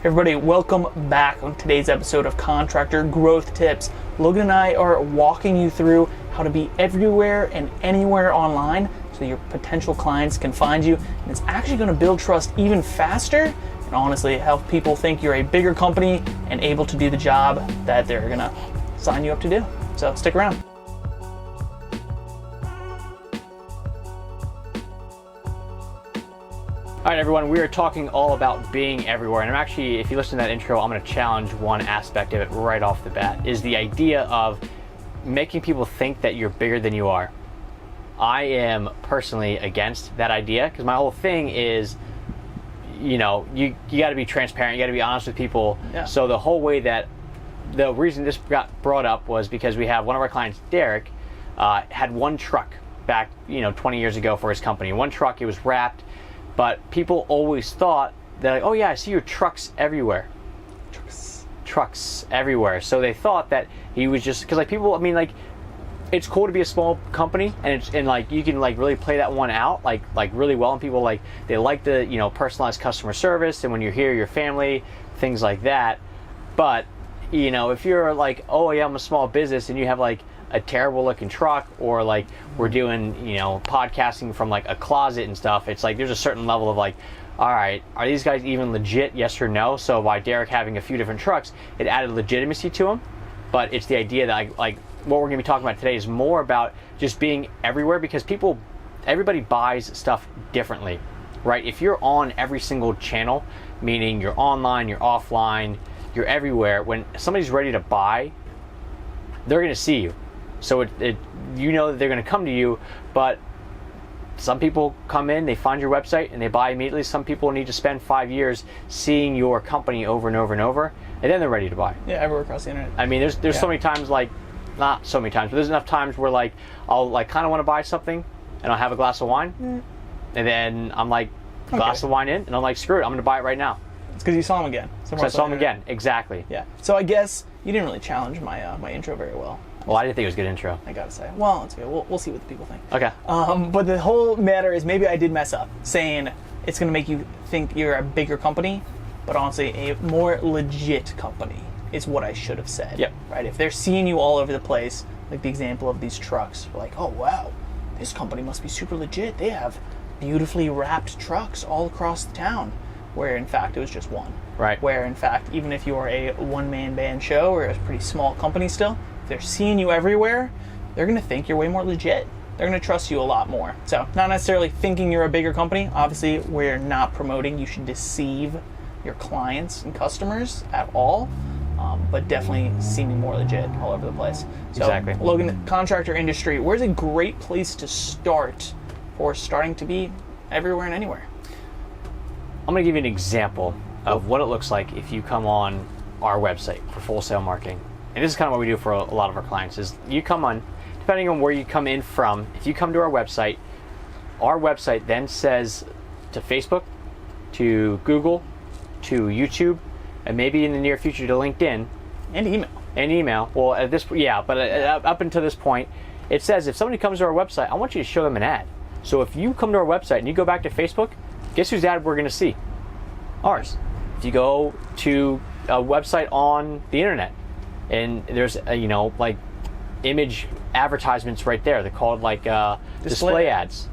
Everybody, welcome back on today's episode of Contractor Growth Tips. Logan and I are walking you through how to be everywhere and anywhere online so your potential clients can find you, and it's actually going to build trust even faster and honestly help people think you're a bigger company and able to do the job that they're going to sign you up to do. So stick around. All right, everyone, we are talking all about being everywhere. And I'm actually, if you listen to that intro, I'm going to challenge one aspect of it right off the bat, is the idea of making people think that you're bigger than you are. I am personally against that idea because my whole thing is, you know, you got to be transparent. You got to be honest with people. Yeah. So the whole way that, the reason this got brought up was because we have one of our clients, Derek, had one truck back, 20 years ago for his company. One truck, it was wrapped. But people always thought that, like, oh yeah, I see your trucks everywhere. Trucks everywhere. So they thought that he was just, because like people, I mean, like, it's cool to be a small company, and like you can like really play that one out like really well, and people like, they like the personalized customer service, and when you're here, your family, things like that. But if you're like, oh yeah, I'm a small business, and you have like a terrible looking truck, or like we're doing podcasting from like a closet and stuff, it's like there's a certain level of like, all right, are these guys even legit, yes or no? So by Derek having a few different trucks, it added legitimacy to him. But it's the idea that like what we're going to be talking about today is more about just being everywhere, because everybody buys stuff differently, right? If you're on every single channel, meaning you're online, you're offline, you're everywhere, when somebody's ready to buy, they're going to see you. So that they're going to come to you. But some people come in, they find your website, and they buy immediately. Some people need to spend 5 years seeing your company over and over and over, and then they're ready to buy. Yeah, everywhere across the internet. I mean, there's so many times, like, not so many times, but there's enough times where like I'll like kind of want to buy something, and I'll have a glass of wine, and then I'm like, glass of wine in, and I'm like, screw it, I'm going to buy it right now. It's because you saw him again. So I saw him again, exactly. Yeah. So I guess you didn't really challenge my my intro very well. Well, I didn't think it was a good intro. I gotta say. Well, it's okay. We'll see what the people think. Okay. But the whole matter is, maybe I did mess up saying it's gonna make you think you're a bigger company, but honestly, a more legit company is what I should have said. Yep. Right. If they're seeing you all over the place, like the example of these trucks, like, oh wow, this company must be super legit. They have beautifully wrapped trucks all across the town. Where in fact it was just one. Right. Where in fact, even if you're a one-man band show or a pretty small company still, if they're seeing you everywhere, they're going to think you're way more legit. They're going to trust you a lot more. So not necessarily thinking you're a bigger company. Obviously, we're not promoting you should deceive your clients and customers at all, but definitely seeming more legit all over the place. So, exactly. Logan, contractor industry, where's a great place to start for starting to be everywhere and anywhere? I'm going to give you an example of what it looks like if you come on our website for Full Sail Marketing. And this is kind of what we do for a lot of our clients, is you come on, depending on where you come in from, if you come to our website then says to Facebook, to Google, to YouTube, and maybe in the near future to LinkedIn. And email. Well, at this point, yeah, but up until this point, it says if somebody comes to our website, I want you to show them an ad. So if you come to our website and you go back to Facebook, guess whose ad we're going to see? Ours. If you go to a website on the internet and there's like image advertisements right there, they're called like display ads.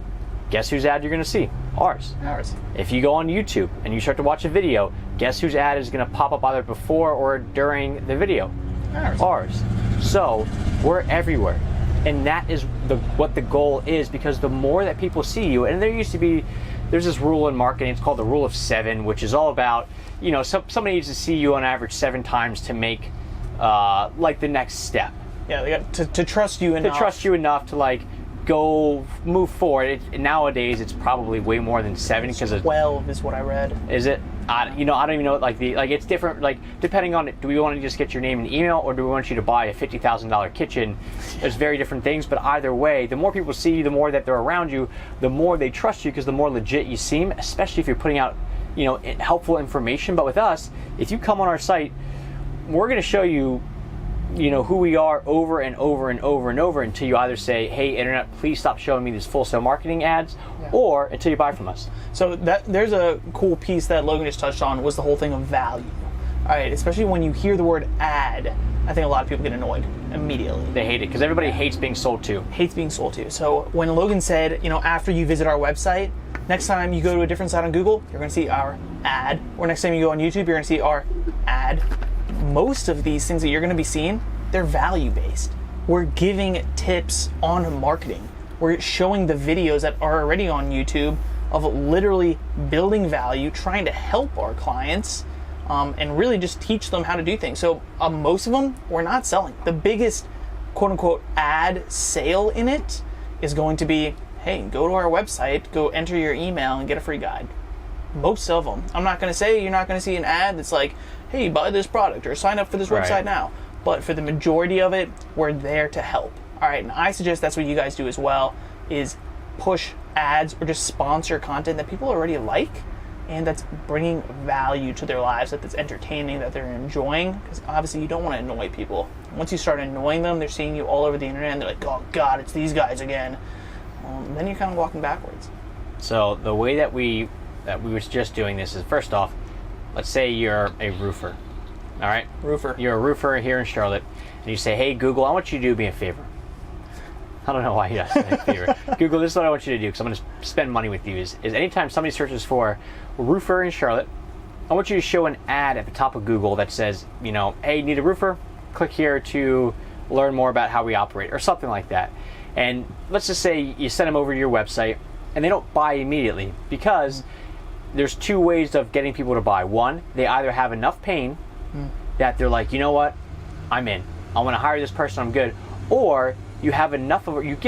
Guess whose ad you're going to see? Ours. If you go on YouTube and you start to watch a video, guess whose ad is going to pop up either before or during the video? Ours. So we're everywhere. And that is what the goal is, because the more that people see you, and there's this rule in marketing, it's called the rule of 7, which is all about, somebody needs to see you on average 7 times to make like the next step. Yeah, they got to trust you enough. To trust you enough to like go move forward. Nowadays it's probably way more than 7, because 12 is what I read. Is it? I don't even know. It's different. Like, depending on it, do we want to just get your name and email, or do we want you to buy a $50,000 kitchen? There's very different things, but either way, the more people see you, the more that they're around you, the more they trust you, because the more legit you seem. Especially if you're putting out, helpful information. But with us, if you come on our site, we're going to show you, who we are over and over and over and over until you either say, hey, internet, please stop showing me these Full Sail Marketing ads, or until you buy from us. So there's a cool piece that Logan just touched on, was the whole thing of value. All right, especially when you hear the word ad, I think a lot of people get annoyed immediately. They hate it because everybody hates being sold to. Hates being sold to. So when Logan said, after you visit our website, next time you go to a different site on Google, you're going to see our ad. Or next time you go on YouTube, you're going to see our ad. Most of these things that you're going to be seeing, they're value-based. We're giving tips on marketing. We're showing the videos that are already on YouTube of literally building value, trying to help our clients, and really just teach them how to do things. So most of them, we're not selling. The biggest quote-unquote ad sale in it is going to be, hey, go to our website, go enter your email and get a free guide. Most of them. I'm not going to say you're not going to see an ad that's like, hey, buy this product or sign up for this website now. But for the majority of it, we're there to help. All right, and I suggest that's what you guys do as well, is push ads or just sponsor content that people already like and that's bringing value to their lives, that it's entertaining, that they're enjoying. Because obviously you don't want to annoy people. Once you start annoying them, they're seeing you all over the internet and they're like, oh God, it's these guys again. Then you're kind of walking backwards. So the way that we were just doing this is, first off, let's say you're a roofer. All right? Roofer. You're a roofer here in Charlotte, and you say, hey, Google, I want you to do me a favor. I don't know why he does me a favor. Google, this is what I want you to do, because I'm going to spend money with you, is anytime somebody searches for roofer in Charlotte, I want you to show an ad at the top of Google that says, hey, need a roofer? Click here to learn more about how we operate, or something like that. And let's just say you send them over to your website, and they don't buy immediately, because there's two ways of getting people to buy. One, they either have enough pain that they're like, you know what, I'm in. I want to hire this person, I'm good. Or you give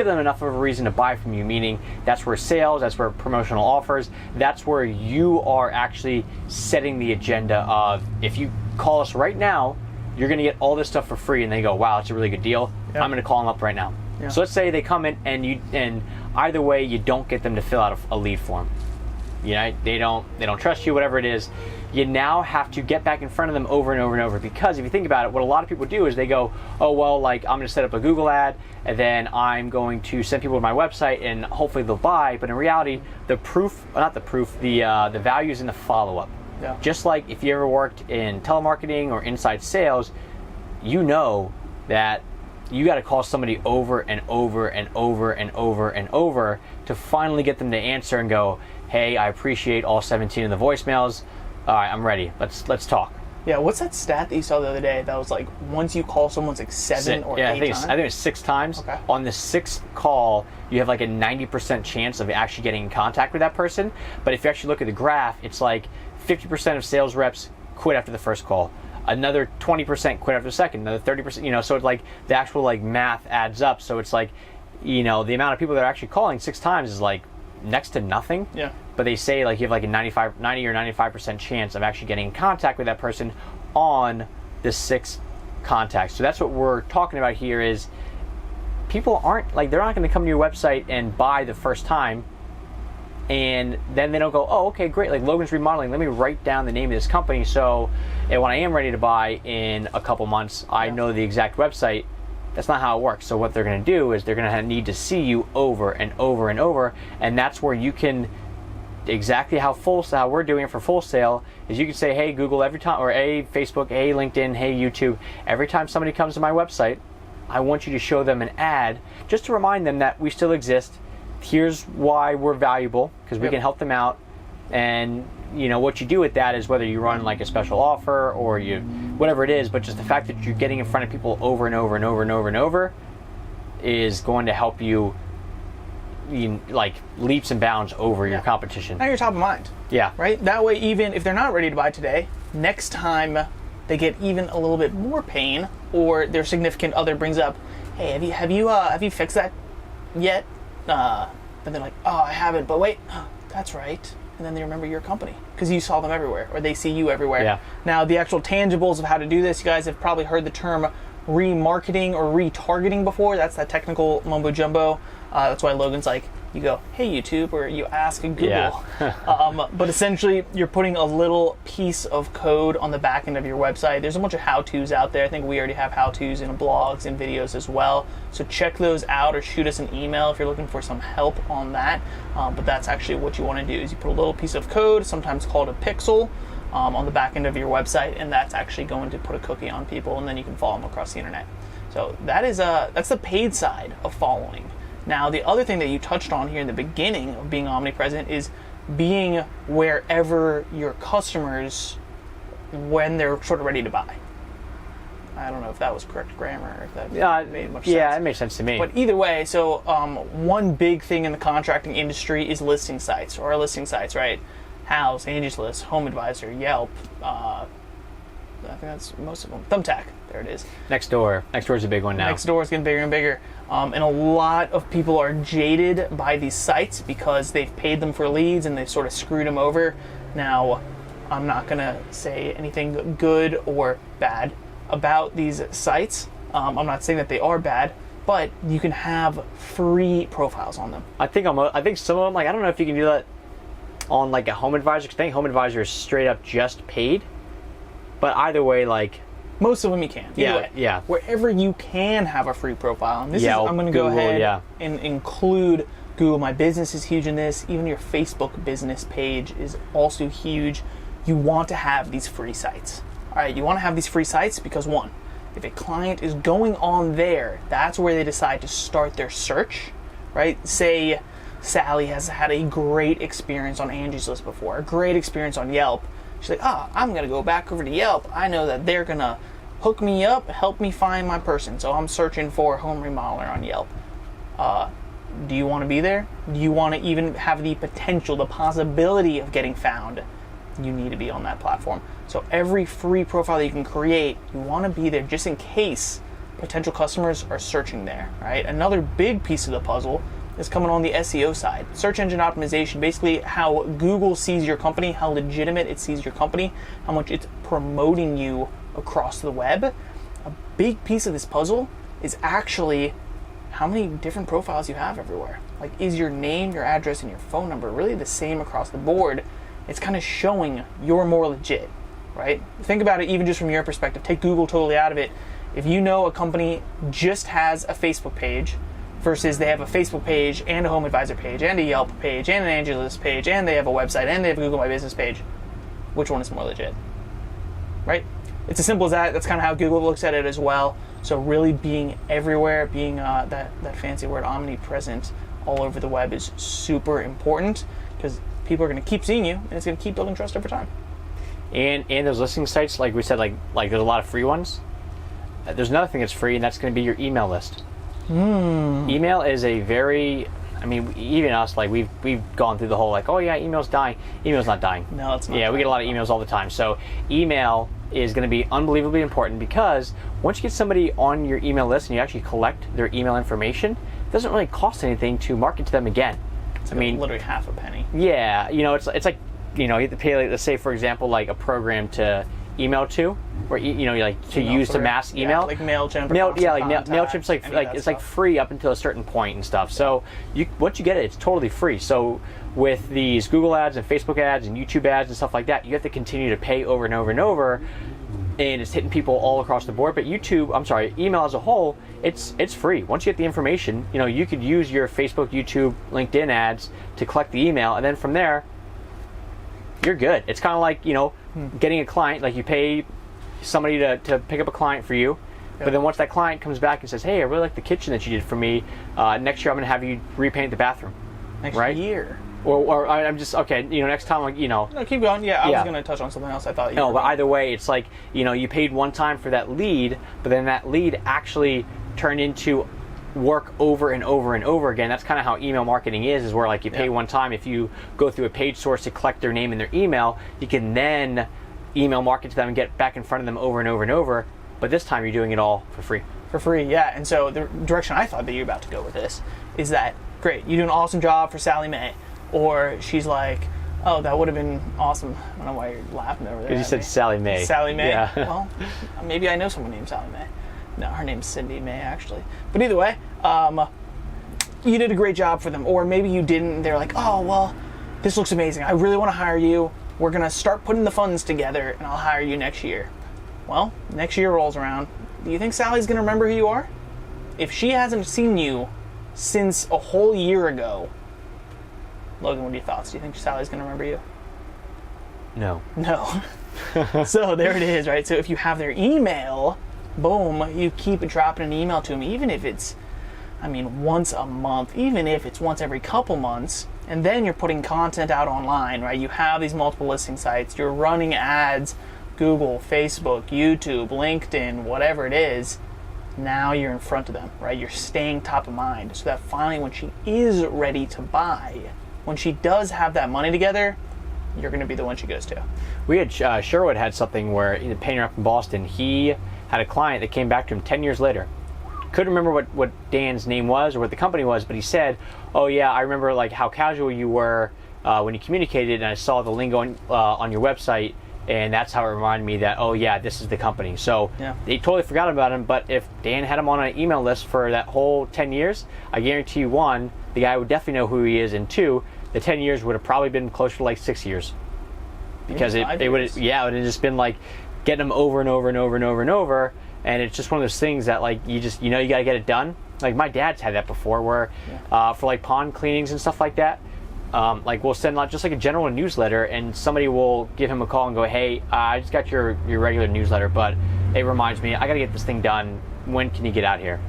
them enough of a reason to buy from you, meaning that's where sales, that's where promotional offers, that's where you are actually setting the agenda of, if you call us right now, you're going to get all this stuff for free. And they go, wow, it's a really good deal. Yep. I'm going to call them up right now. Yeah. So let's say they come in and either way, you don't get them to fill out a lead form. They don't trust you, whatever it is. You now have to get back in front of them over and over and over, because if you think about it, what a lot of people do is they go, oh, well, I'm going to set up a Google ad, and then I'm going to send people to my website, and hopefully they'll buy. But in reality, the value is in the follow-up. Yeah. Just like if you ever worked in telemarketing or inside sales, you know that you got to call somebody over and over and over and over and over to finally get them to answer and go, hey, I appreciate all 17 of the voicemails. All right, I'm ready. Let's talk. Yeah, what's that stat that you saw the other day that was like, once you call someone, it's like 7 or 8 times? I think it's 6 times. Okay. On the 6th call, you have like a 90% chance of actually getting in contact with that person. But if you actually look at the graph, it's like 50% of sales reps quit after the first call. Another 20% quit after the second. Another 30%. So it's like the actual math adds up. So it's like, the amount of people that are actually calling 6 times is like next to nothing. Yeah. But they say you have like a 90 or 95% chance of actually getting in contact with that person on the 6th contact. So that's what we're talking about here, is people aren't they're not going to come to your website and buy the first time, and then they don't go, oh, okay, great, Logan's remodeling, let me write down the name of this company, so when I am ready to buy in a couple months, I know the exact website. That's not how it works. So what they're going to do is they're going to need to see you over and over and over, and that's where you can, exactly how we're doing it for Full Sail, is you can say, hey, Google, every time, or hey, Facebook, hey, LinkedIn, hey, YouTube, every time somebody comes to my website, I want you to show them an ad just to remind them that we still exist. Here's why we're valuable, because we can help them out. And what you do with that is whether you run like a special offer or you whatever it is, but just the fact that you're getting in front of people over and over and over and over and over is going to help you leaps and bounds over your competition. Now you're top of mind. Yeah. Right? That way, even if they're not ready to buy today, next time they get even a little bit more pain, or their significant other brings up, hey, have you fixed that yet? And they're like, oh, I haven't, but wait, that's right. And then they remember your company because you saw them everywhere, or they see you everywhere. Yeah. Now, the actual tangibles of how to do this, you guys have probably heard the term remarketing or retargeting before. That's that technical mumbo jumbo. That's why Logan's like, you go, hey, YouTube, or you ask Google. Yeah. But essentially, you're putting a little piece of code on the back end of your website. There's a bunch of how-tos out there. I think we already have how-tos in blogs and videos as well. So check those out, or shoot us an email if you're looking for some help on that. But that's actually what you want to do, is you put a little piece of code, sometimes called a pixel, on the back end of your website, and that's actually going to put a cookie on people, and then you can follow them across the internet. So that's the paid side of following. Now, the other thing that you touched on here in the beginning of being omnipresent is being wherever your customers, when they're sort of ready to buy. I don't know if that was correct grammar, or if that made much sense. Yeah, it makes sense to me. But either way, so one big thing in the contracting industry is listing sites, or listing sites, right? House, Angie's List, Home Advisor, Yelp, I think that's most of them. Thumbtack, there it is. Nextdoor is a big one now. Nextdoor is getting bigger and bigger. And a lot of people are jaded by these sites because they've paid them for leads and they've sort of screwed them over. Now, I'm not going to say anything good or bad about these sites. I'm not saying that they are bad, but you can have free profiles on them. I think some of them, like, I don't know if you can do that on like a Home Advisor, because I think Home Advisor is straight up just paid. But either way, like, most of them you can. Yeah. Wherever you can have a free profile. And I'm going to go Google, ahead and include Google My Business is huge in this. Even your Facebook business page is also huge. You want to have these free sites. All right, you want to have these free sites because, one, if a client is going on there, that's where they decide to start their search, right? Say Sally has had a great experience on Angie's List before, a great experience on Yelp. She's like, I'm going to go back over to Yelp. I know that they're going to hook me up, help me find my person. So I'm searching for home remodeler on Yelp. Do you want to be there? Do you want to even have the potential, the possibility of getting found? You need to be on that platform. So every free profile that you can create, you want to be there just in case potential customers are searching there, right? Another big piece of the puzzle is coming on the SEO side. Search engine optimization, basically how Google sees your company, how legitimate it sees your company, how much it's promoting you across the web. A big piece of this puzzle is actually how many different profiles you have everywhere. Like, is your name, your address, and your phone number really the same across the board? It's kind of showing you're more legit, right? Think about it even just from your perspective. Take Google totally out of it. If you know a company just has a Facebook page versus they have a Facebook page and a Home Advisor page and a Yelp page and an Angie's List page and they have a website and they have a Google My Business page, which one is more legit, right? It's as simple as that. That's kind of how Google looks at it as well. So really being everywhere, being that fancy word omnipresent all over the web is super important because people are going to keep seeing you and it's going to keep building trust over time. And those listing sites, like we said, like there's a lot of free ones. There's another thing that's free, and that's going to be your email list. Email is a very, I mean, even us, like we've gone through the whole like, oh yeah, email's dying. Email's not dying. No, it's not. Yeah, we get a lot of emails all the time. So email is going to be unbelievably important because once you get somebody on your email list and you actually collect their email information, it doesn't really cost anything to market to them again. It's literally half a penny. Yeah, it's like, you have to pay, like, let's say for example, like a program to email to, or like to use to mass email, like MailChimp. MailChimp's like it's like free up until a certain point and stuff. So once you get it, it's totally free. So with these Google ads and Facebook ads and YouTube ads and stuff like that, you have to continue to pay over and over and over, and it's hitting people all across the board. But email as a whole, it's free. Once you get the information, you could use your Facebook, YouTube, LinkedIn ads to collect the email, and then from there, you're good. It's kind of like, getting a client, like you pay somebody to pick up a client for you, but then once that client comes back and says, hey, I really like the kitchen that you did for me, next year I'm going to have you repaint the bathroom. Next year? Or I'm just, okay, next time, like, No, keep going. I was going to touch on something else I thought you No, were but going. either way, it's like, you paid one time for that lead, but then that lead actually turned into work over and over and over again. That's kind of how email marketing is where like you pay one time. If you go through a page source to collect their name and their email, you can then email market to them and get back in front of them over and over and over. But this time you're doing it all for free. For free, yeah. And so the direction I thought that you're about to go with this is that, great, you do an awesome job for Sally Mae. Or she's like, oh, that would have been awesome. I don't know why you're laughing over there. Because you said Sally Mae. Sally Mae? Yeah. Well, maybe I know someone named Sally Mae. No, her name's Cindy Mae, actually. But either way, you did a great job for them. Or maybe you didn't, and they're like, oh, well, this looks amazing. I really want to hire you. We're going to start putting the funds together, and I'll hire you next year. Well, next year rolls around. Do you think Sally's going to remember who you are? If she hasn't seen you since a whole year ago, Logan, what are your thoughts? Do you think Sally's going to remember you? No. No. So there it is, right? So if you have their email, boom, you keep dropping an email to them, even if it's, once a month, even if it's once every couple months, and then you're putting content out online, right? You have these multiple listing sites, you're running ads, Google, Facebook, YouTube, LinkedIn, whatever it is. Now you're in front of them, right? You're staying top of mind, so that finally when she is ready to buy, when she does have that money together, you're going to be the one she goes to. We had Sherwood had something where the painter up in Boston, he had a client that came back to him 10 years later. Couldn't remember what Dan's name was or what the company was, but he said, "Oh yeah, I remember like how casual you were when you communicated, and I saw the lingo on your website, and that's how it reminded me that, oh yeah, this is the company." So they totally forgot about him, but if Dan had him on an email list for that whole 10 years, I guarantee you, one, the guy would definitely know who he is, and two, the 10 years would have probably been closer to like 6 years. Because it would have just been like getting them over and over and over and over and over, and it's just one of those things that like you got to get it done. Like my dad's had that before, where for like pond cleanings and stuff like that, like we'll send out just like a general newsletter, and somebody will give him a call and go, "Hey, I just got your regular newsletter, but it reminds me I got to get this thing done. When can you get out here?"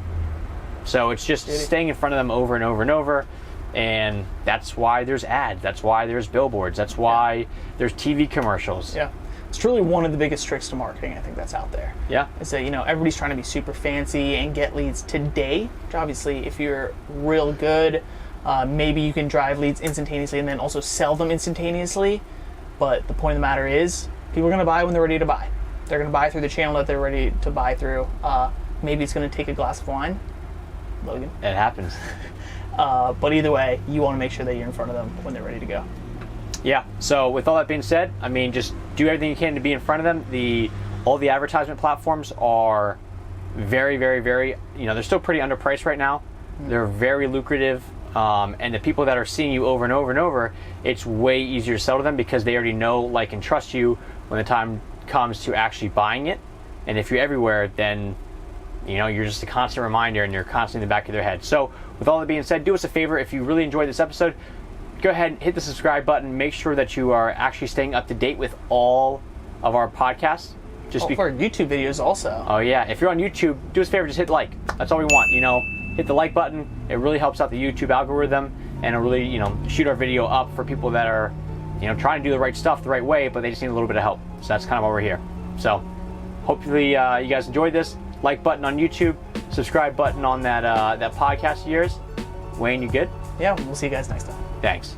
So it's just staying in front of them over and over and over. And that's why there's ads. That's why there's billboards. That's why there's TV commercials. Yeah. It's truly one of the biggest tricks to marketing, I think, that's out there. Yeah. Is that, everybody's trying to be super fancy and get leads today. Which obviously, if you're real good, maybe you can drive leads instantaneously and then also sell them instantaneously. But the point of the matter is, people are going to buy when they're ready to buy. They're going to buy through the channel that they're ready to buy through. Maybe it's going to take a glass of wine. Logan. It happens. But either way, you want to make sure that you're in front of them when they're ready to go. Yeah. So with all that being said, just do everything you can to be in front of them. All the advertisement platforms are very, very, very, they're still pretty underpriced right now. Mm-hmm. They're very lucrative. And the people that are seeing you over and over and over, it's way easier to sell to them because they already know, like, and trust you when the time comes to actually buying it. And if you're everywhere, then you're just a constant reminder, and you're constantly in the back of their head. So with all that being said, do us a favor. If you really enjoyed this episode, go ahead and hit the subscribe button. Make sure that you are actually staying up to date with all of our podcasts. For our YouTube videos also. Oh yeah, if you're on YouTube, do us a favor, just hit like. That's all we want. Hit the like button. It really helps out the YouTube algorithm, and it'll really shoot our video up for people that are trying to do the right stuff the right way, but they just need a little bit of help. So that's kind of why we're here. So hopefully you guys enjoyed this. Like button on YouTube, subscribe button on that podcast of yours. Wayne, you good? Yeah, we'll see you guys next time. Thanks.